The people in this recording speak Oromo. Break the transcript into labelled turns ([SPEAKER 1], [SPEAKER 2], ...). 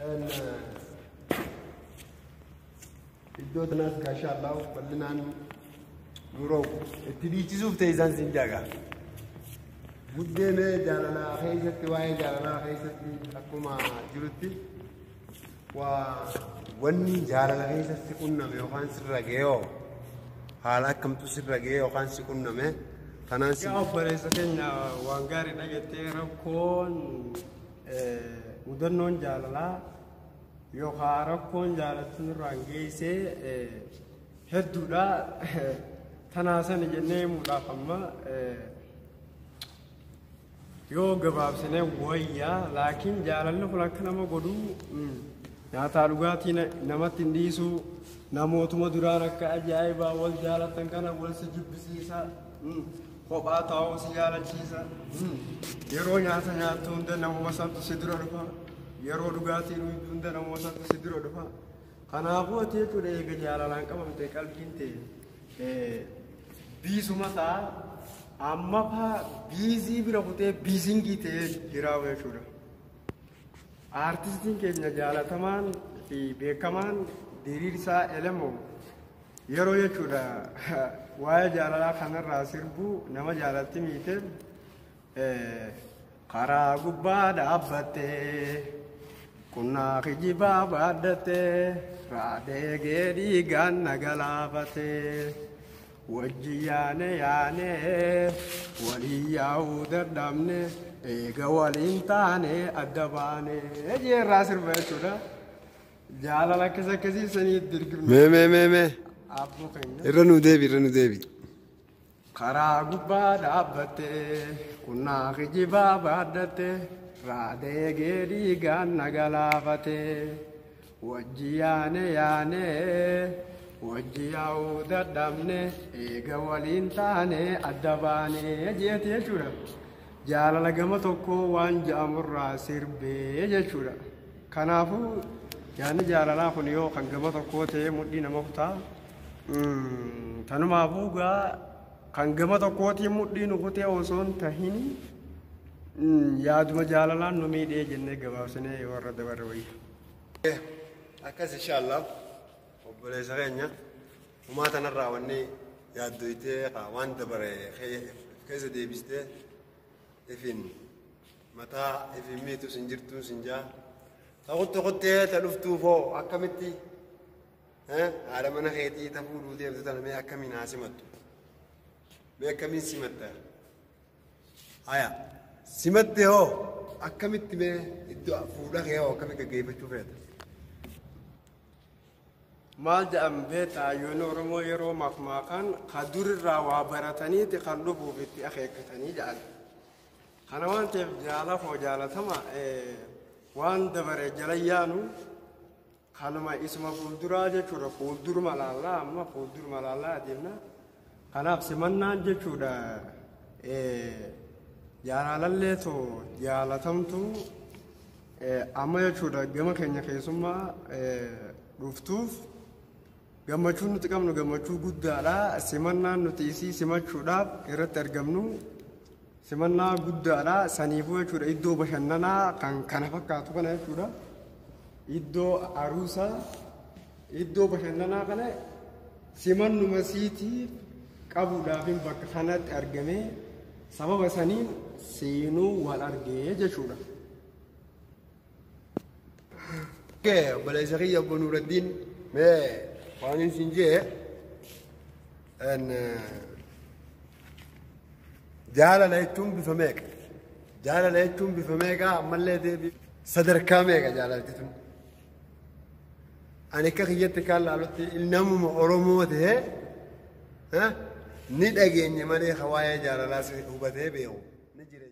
[SPEAKER 1] إن الدوت ناس كاشا الله بلنا نورو تدي تشوف تيزان سنجاga بدنا جالنا خيسة واي جالنا خيسة أكما جرتي ووني جالنا خيسة سكوننا ميوخان سرقيو حالا كم تسرقيو خان سكوننا مه تناسي
[SPEAKER 2] يا أفضل سكين وانغاري نجتي ركون ودنون جالنا يوخاركون جالتون رانجيسي هدولا تناسن جنة مدافعة يو جباب سنة ويا لكن جالنا فلكنا ما قدو يا تارجاتي نما تنديسو نموت مدرانا كأجايبا والجالة كنا والسجب بسيسا خبات أو سيارة چيسا يرو ناسا ناتون ده نمو مسان تسدرو رفا يرو رجاتي نويدون ده نمو مسان تسدرو رفا خنا أبو تيجو ده يجعل لانك ما متكال كنتي بيسو متا أما فا بيزي برابطة بيزينجي تي جراوي شورا artistiin keenya jaalatamaan fi beekamaan diriirsaa elemoo yeroo jechuudha waa'ee jaalalaa kanarraa sirbu nama jaalatti miite karaa gubbaa dhaabbattee qunnaa kijibaa baaddattee raadee geedii ganna galaafatee wajji yaane walii yaa'uu dadhabne eega waliin taane adda baane jeerraa sirba jechuudha jaalala akkasii sanii dirgirme
[SPEAKER 1] mee
[SPEAKER 2] abboo keenya
[SPEAKER 1] irra nu deebi
[SPEAKER 2] karaa gubbaa dhaabbattee qunnaa kijibaa baaddattee raadee geedii ganna galaafatee wajji yaane wajji yaa'uu dadhabne eega waliin taane adda baane jeeti jechuudha jaalala gama tokko waan ja'amurraa sirbee jechuudha kanaafuu yaani jaalalaa kun yoo kan gama tokko ta'e mudhii nama kutaa tanumaafuu gaa kan gama tokkootii mudhii nu kutee osoo hin tahin yaaduma jaalalaan nu miidhee jennee gabaabsinee warra dabarre wayya
[SPEAKER 1] akkas inshallah obboleessa keenya uumaa tanarraa wanni yaaddoytee waan dabare keessa deebistee ifin mataa ifin miitu sin jirtu sin jaa qottee ta dhuftuufoo akkamitti haadha mana keetii ta fuudhuu deemtu tana mee akkamiin haa simattu mee akkamiin simatta haya simatte hoo akkamitti mee iddoo fuudha kee hoo akkamitti gaggeeffachuu feeta
[SPEAKER 2] maal jedham beektaa yoon oromoo yeroo makmaakan ka durirraa waa barataniiti kan dhufuuf itti akeekkatanii jedhan kana waan ta'eef jaalafoo jaalatama waan dabare jalayyaanu kanuma isuma fuulduraa jechuudha fuulduruma laallaa amma fuulduruma laallaa adeemna kanaaf simannaan jechuudha jaalalallee too jaalatamtu amma jechuudha gama keenya keessummaa dhuftuuf gammachuun nuti qabnu gammachuu guddaadha simannaan nuti isii simachuudhaaf irratti argamnu simannaa guddaadha saniifuu jechuudha iddoo bashannanaa kan kana fakkaatu kana jechuudha iddoo aruusaa iddoo bashannanaa kana simannuma siitiif qabuudhaaf bakka kanatti argamee sababa saniin seenuu wal argee jechuudha.
[SPEAKER 1] obboleessa kiyya obbo Nuuraddiin mee waan isin jee jaalala jechuun bifa meeqa jaalala jechuun bifa meeqa ammallee deebi sadarkaa meeqa jaalalti tun ani akka kiyyatti kaan laalutti namuma oromoo ta'ee ni dhageenye malee hawaayee jaalalaa hubatee beeku ni jira.